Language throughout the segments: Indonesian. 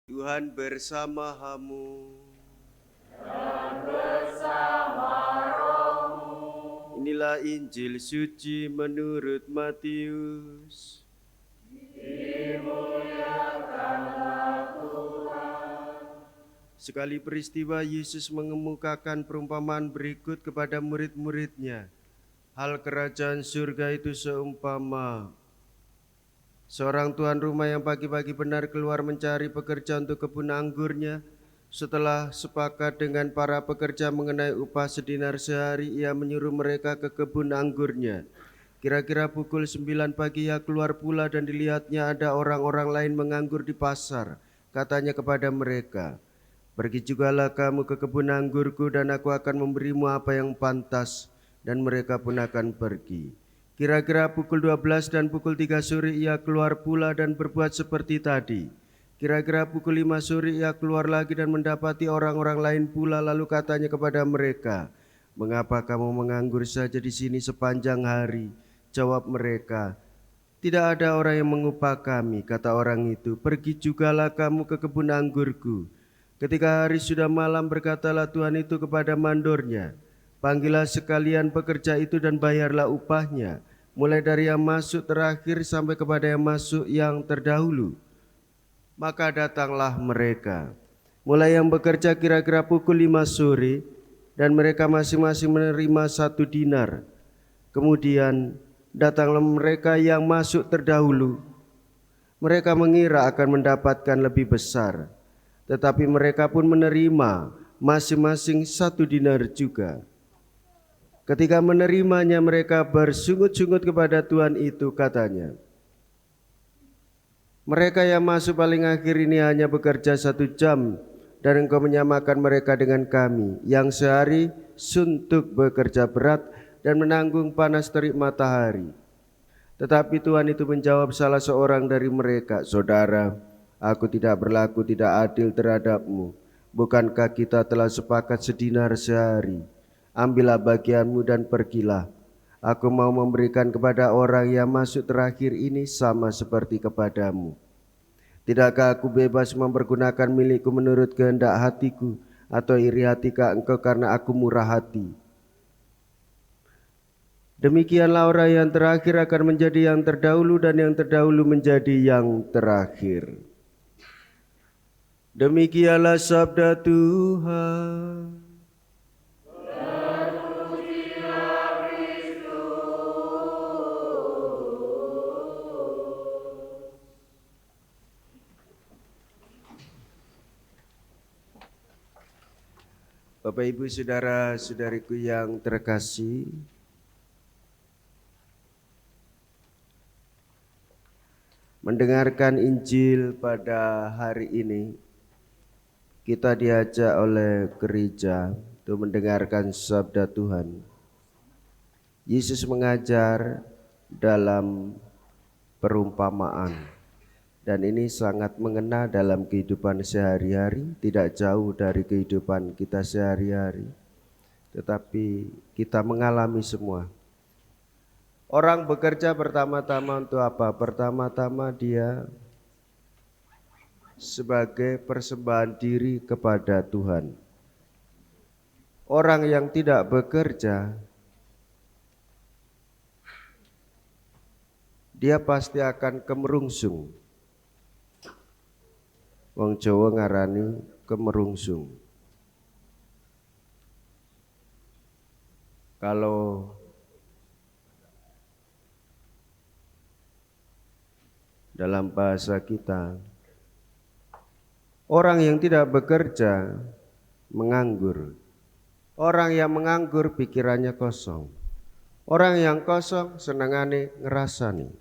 Tuhan bersama-Hamu. Dan bersama rohmu. Inilah Injil suci menurut Matius. Dimuliakanlah Tuhan. Sekali peristiwa Yesus mengemukakan perumpamaan berikut kepada murid-muridnya. Hal kerajaan surga itu seumpama seorang tuan rumah yang pagi-pagi benar keluar mencari pekerja untuk kebun anggurnya. Setelah sepakat dengan para pekerja mengenai upah sedinar sehari, ia menyuruh mereka ke kebun anggurnya. Kira-kira pukul 9 pagi ia keluar pula dan dilihatnya ada orang-orang lain menganggur di pasar. Katanya kepada mereka, "Pergi jugalah kamu ke kebun anggurku dan aku akan memberimu apa yang pantas." Dan mereka pun akan pergi. Kira-kira pukul 12 dan pukul 3 sore ia keluar pula dan berbuat seperti tadi. Kira-kira pukul 5 sore ia keluar lagi dan mendapati orang-orang lain pula, lalu katanya kepada mereka, "Mengapa kamu menganggur saja di sini sepanjang hari?" Jawab mereka, "Tidak ada orang yang mengupah kami." Kata orang itu, "Pergi jugalah kamu ke kebun anggurku." Ketika hari sudah malam, berkatalah tuan itu kepada mandornya, "Panggillah sekalian pekerja itu dan bayarlah upahnya, mulai dari yang masuk terakhir sampai kepada yang masuk yang terdahulu." Maka datanglah mereka, mulai yang bekerja kira-kira pukul 5 sore, dan mereka masing-masing menerima 1 dinar. Kemudian datanglah mereka yang masuk terdahulu. Mereka mengira akan mendapatkan lebih besar, tetapi mereka pun menerima masing-masing 1 dinar juga. Ketika menerimanya, mereka bersungut-sungut kepada tuan itu, katanya, "Mereka yang masuk paling akhir ini hanya bekerja 1 jam, dan engkau menyamakan mereka dengan kami, yang sehari suntuk bekerja berat dan menanggung panas terik matahari." Tetapi tuan itu menjawab salah seorang dari mereka, "Saudara, aku tidak berlaku tidak adil terhadapmu. Bukankah kita telah sepakat 1 dinar sehari? Ambillah bagianmu dan pergilah. Aku mau memberikan kepada orang yang masuk terakhir ini sama seperti kepadamu. Tidakkah aku bebas mempergunakan milikku menurut kehendak hatiku, atau iri hatikah engkau karena aku murah hati?" Demikianlah orang yang terakhir akan menjadi yang terdahulu, dan yang terdahulu menjadi yang terakhir. Demikianlah sabda Tuhan. Bapak, Ibu, saudara-saudariku yang terkasih, mendengarkan Injil pada hari ini, kita diajak oleh gereja untuk mendengarkan sabda Tuhan. Yesus mengajar dalam perumpamaan, dan ini sangat mengena dalam kehidupan sehari-hari, tidak jauh dari kehidupan kita sehari-hari, tetapi kita mengalami semua. Orang bekerja pertama-tama untuk apa? Pertama-tama dia sebagai persembahan diri kepada Tuhan. Orang yang tidak bekerja, dia pasti akan kemerungsung. Wong Jawa ngarani kemerungsung. Kalau dalam bahasa kita, orang yang tidak bekerja menganggur. Orang yang menganggur pikirannya kosong. Orang yang kosong senengane ngerasani.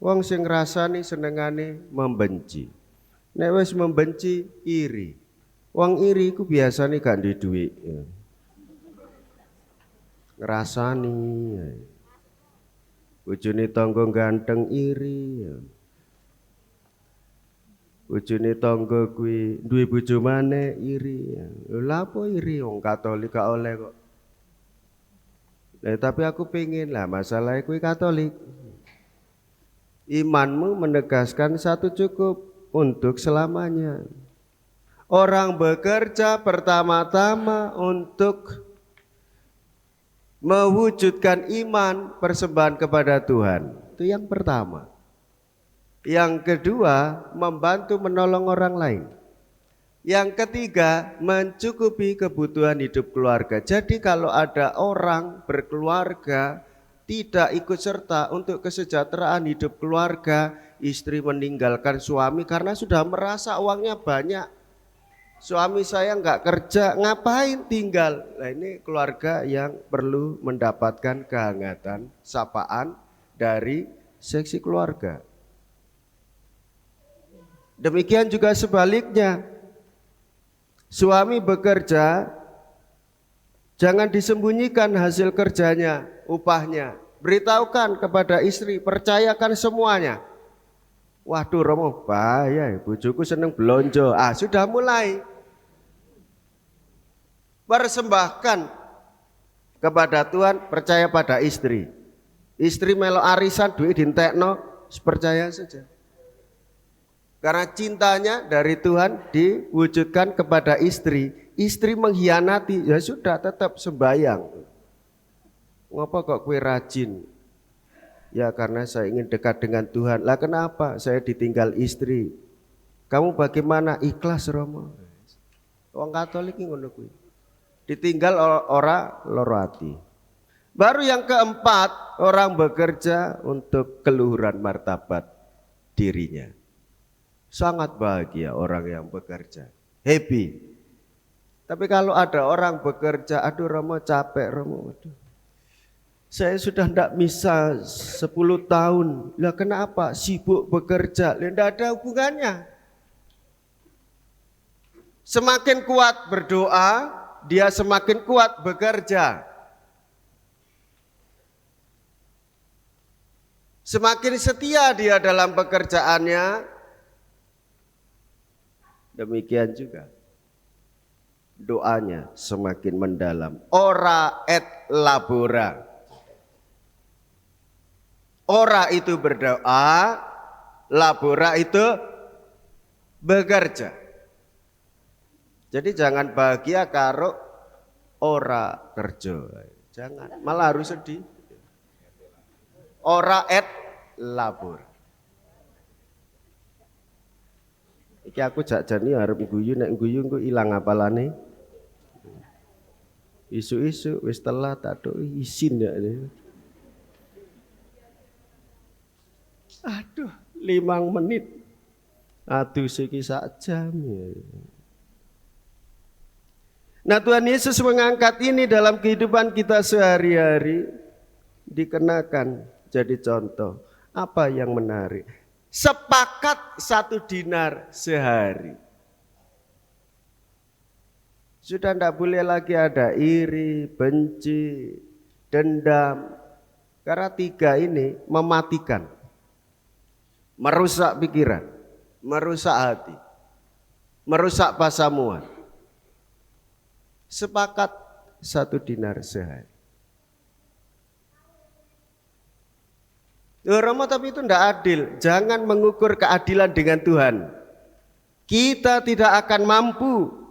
Wong sing ngrasani senengane membenci. Nek wis membenci, iri. Wong iri ku biasane gak duwe dhuwit. Ngrasani. Bojone tangga ganteng iri. Bojone tangga kuwi duwe bojo maneh iri. Lha apa iri, wong Katolik gak oleh kok. Tapi aku pengen lah, masalahnya kuwi Katolik. Imanmu menegaskan 1 cukup untuk selamanya. Orang bekerja pertama-tama untuk mewujudkan iman persembahan kepada Tuhan. Itu yang pertama. Yang kedua, membantu menolong orang lain. Yang ketiga, mencukupi kebutuhan hidup keluarga. Jadi kalau ada orang berkeluarga tidak ikut serta untuk kesejahteraan hidup keluarga, istri meninggalkan suami karena sudah merasa uangnya banyak. Suami saya nggak kerja, ngapain tinggal? Nah ini keluarga yang perlu mendapatkan kehangatan, sapaan dari seksi keluarga. Demikian juga sebaliknya, suami bekerja, jangan disembunyikan hasil kerjanya, upahnya. Beritahukan kepada istri, percayakan semuanya. Waduh Romo, bahaya, bojoku seneng belonjo. Sudah mulai. Persembahkan kepada Tuhan, percaya pada istri. Istri melo arisan, duit dintekno, percaya saja. Karena cintanya dari Tuhan diwujudkan kepada istri. Istri mengkhianati, ya sudah tetap sembayang. Ngapa kok kue rajin? Ya karena saya ingin dekat dengan Tuhan. Lah kenapa saya ditinggal istri? Kamu bagaimana? Ikhlas Romo. Wong Katolik ngono kuwi. Ditinggal ora loro ati. Baru yang keempat, orang bekerja untuk keluhuran martabat dirinya. Sangat bahagia orang yang bekerja. Happy. Tapi kalau ada orang bekerja, aduh Romo capek Romo. Aduh. Saya sudah tidak bisa 10 tahun. Lah kenapa? Sibuk bekerja. Lah tidak ada hubungannya. Semakin kuat berdoa, dia semakin kuat bekerja. Semakin setia dia dalam pekerjaannya, demikian juga doanya semakin mendalam. Ora et labora. Ora itu berdoa, labora itu bekerja. Jadi jangan bahagia karo ora kerja. Jangan, malah harus sedih. Ora et labora. Iki aku jakjani arep guyu, nek guyu engko ilang apalane. Isu-isu wis telat tak isin ya. Aduh, 5 menit. Aduh, siki sak jam ya. Nah, Tuhan Yesus mengangkat ini dalam kehidupan kita sehari-hari, dikenakan jadi contoh. Apa yang menarik? Sepakat 1 dinar sehari. Sudah tidak boleh lagi ada iri, benci, dendam. Karena 3 ini mematikan. Merusak pikiran, merusak hati, merusak pasamuan. Sepakat 1 dinar sehari. Romo tapi itu tidak adil. Jangan mengukur keadilan dengan Tuhan. Kita tidak akan mampu.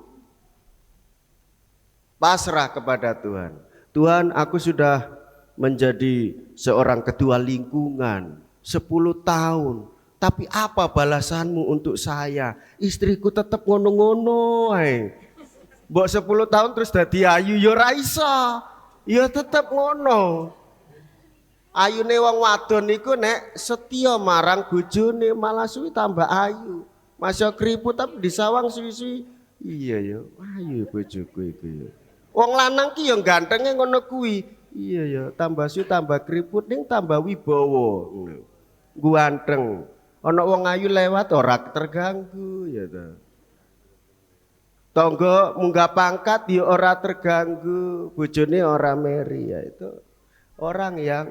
Pasrah kepada Tuhan. Tuhan, aku sudah menjadi seorang ketua lingkungan 10 tahun. Tapi apa balasanmu untuk saya? Istriku tetap ngono-ngono. Mbok 10 tahun terus dadi ayu ya ora iso. Ya tetep ngono. Ayune wong wadon niku nek setia marang bojone malah suwi tambah ayu. Masya keriput tapi disawang suwi-suwi. Iya ya, ayu bojoku iku ya. Wong lanang ki ya gantenge ngono kuwi. Iya ya, tambah suwi tambah keriput ning tambah wibawa. Ganteng. Ana wong ayu lewat ora terganggu ya ta. Tonggo munggah pangkat ya ora terganggu, bojone ora meri ya itu orang yang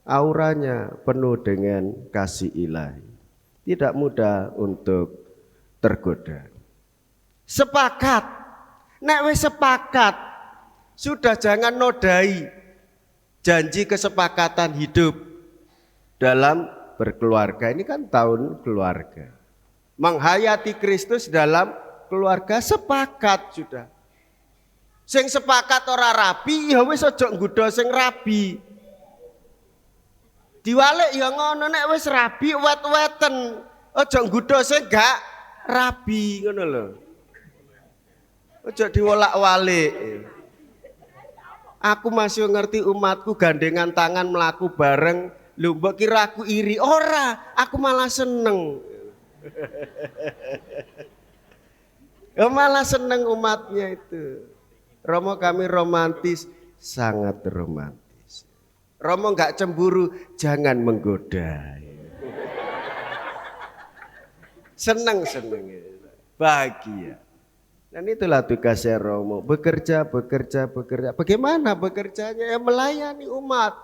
auranya penuh dengan kasih ilahi. Tidak mudah untuk tergoda. Sepakat. Nek wis sepakat, sudah jangan nodai janji kesepakatan hidup dalam berkeluarga. Ini kan tahun keluarga. menghayati Kristus dalam keluarga, sepakat sudah. Sing sepakat ora rabi, ya wis aja nggodha sing rabi. Diwalik ya ngono, nek wis rabi wet-weten, aja nggodha sing gak rabi ngono lho. Aja diwolak-walik. Aku masih ngerti umatku gandengan tangan melaku bareng. Lho mbok kira aku iri? Ora, aku malah seneng. Ya malah seneng umatnya itu. Romo kami romantis, sangat romantis. Romo enggak cemburu, jangan menggoda. Seneng-seneng, bahagia. Dan itulah tugasnya Romo, bekerja. Bagaimana bekerjanya? Ya melayani umat.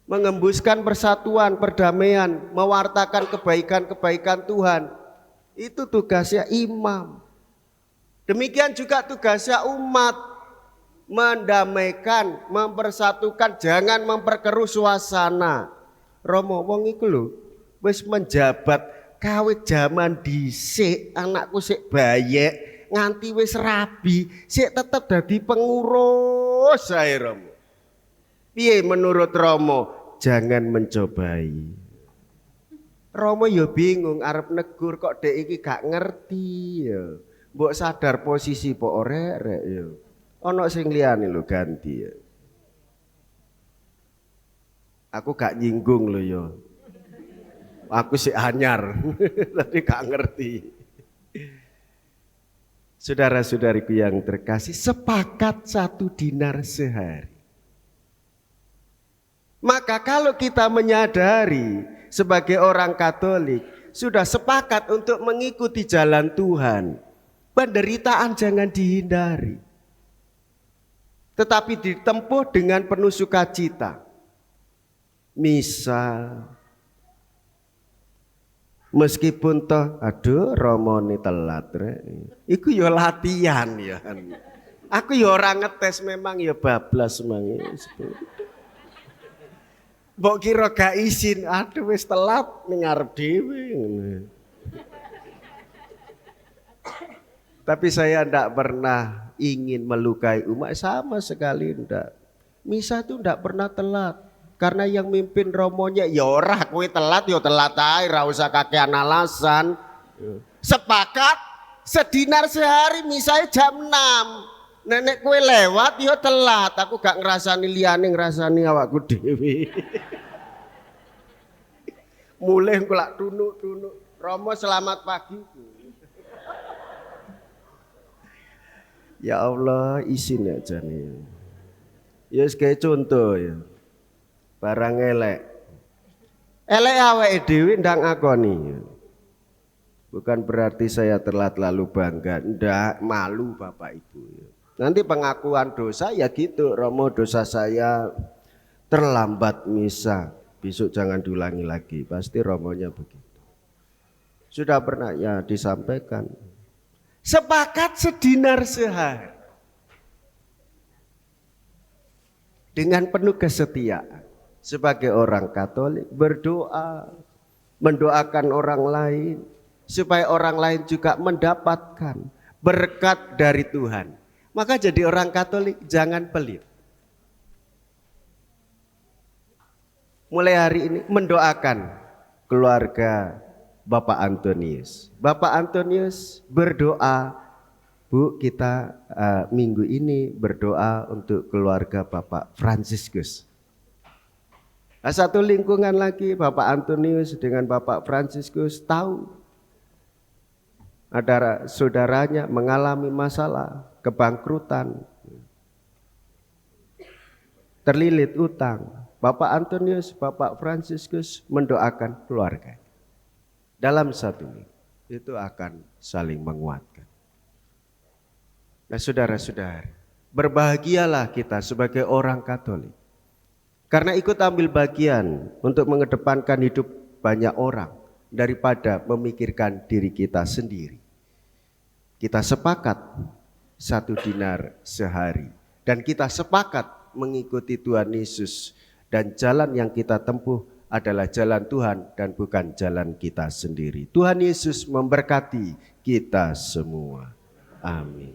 Mengembuskan persatuan, perdamaian, mewartakan kebaikan-kebaikan Tuhan. Itu tugasnya imam. Demikian juga tugasnya umat. Mendamaikan, mempersatukan, jangan memperkeruh suasana. Romo wong iku lho wis menjabat kawit zaman dhisik, anakku sik bayek nganti wis rabi, sik tetep dadi pengurus ae Romo. Piye menurut Romo? Jangan mencobai. Romo ya bingung arep negur kok dek iki gak ngerti ya. Mbok sadar posisi po orek ya. Ana sing liyane lho ganti ya. Aku gak nyinggung lho ya. Aku sih anyar, tapi gak ngerti. Saudara-saudariku yang terkasih, sepakat 1 dinar sehari. Maka kalau kita menyadari sebagai orang Katolik sudah sepakat untuk mengikuti jalan Tuhan, penderitaan jangan dihindari, tetapi ditempuh dengan penuh sukacita. Misa, meskipun toh aduh Romo ni telat rek. Iku yo latihan ya. Aku yo ora ngetes, memang ya bablas mangi. Mbok kira gak izin, aduh wis telat ning ngarep dhewe ngono. Tapi saya ndak pernah ingin melukai umat, sama sekali ndak. Misa itu ndak pernah telat. Karena yang mimpin romonya ya ora kowe telat ya telat ae, ora usah kakean alasan. Sepakat sedinar sehari misalnya jam 6. Nenek kowe lewat ya telat, aku gak ngrasani liyane, ngrasani awakku dhewe. Mulih engko lak tunuk-tunuk, Romo selamat pagi. Ya Allah, isin aja nih. Ya kayak contoh ya. Barang elek awake dhewe ndang ngakoni. Bukan berarti saya telat lalu bangga, ndak, malu Bapak Ibu. Nanti pengakuan dosa ya gitu, Romo dosa saya terlambat misa, besok jangan diulangi lagi, pasti Romonya begitu. Sudah pernah ya disampaikan. Sepakat sedinar sehari dengan penuh kesetiaan. Sebagai orang Katolik berdoa, mendoakan orang lain supaya orang lain juga mendapatkan berkat dari Tuhan. Maka jadi orang Katolik jangan pelit. Mulai hari ini mendoakan keluarga Bapak Antonius. Bapak Antonius berdoa, Bu, kita minggu ini berdoa untuk keluarga Bapak Fransiskus. Satu lingkungan lagi Bapak Antonius dengan Bapak Fransiskus tahu ada saudaranya mengalami masalah kebangkrutan, terlilit utang. Bapak Antonius, Bapak Fransiskus mendoakan keluarga. Dalam satu minggu itu akan saling menguatkan. Nah saudara-saudara, berbahagialah kita sebagai orang Katolik. Karena ikut ambil bagian untuk mengedepankan hidup banyak orang daripada memikirkan diri kita sendiri. Kita sepakat 1 dinar sehari dan kita sepakat mengikuti Tuhan Yesus, dan jalan yang kita tempuh adalah jalan Tuhan dan bukan jalan kita sendiri. Tuhan Yesus memberkati kita semua. Amin.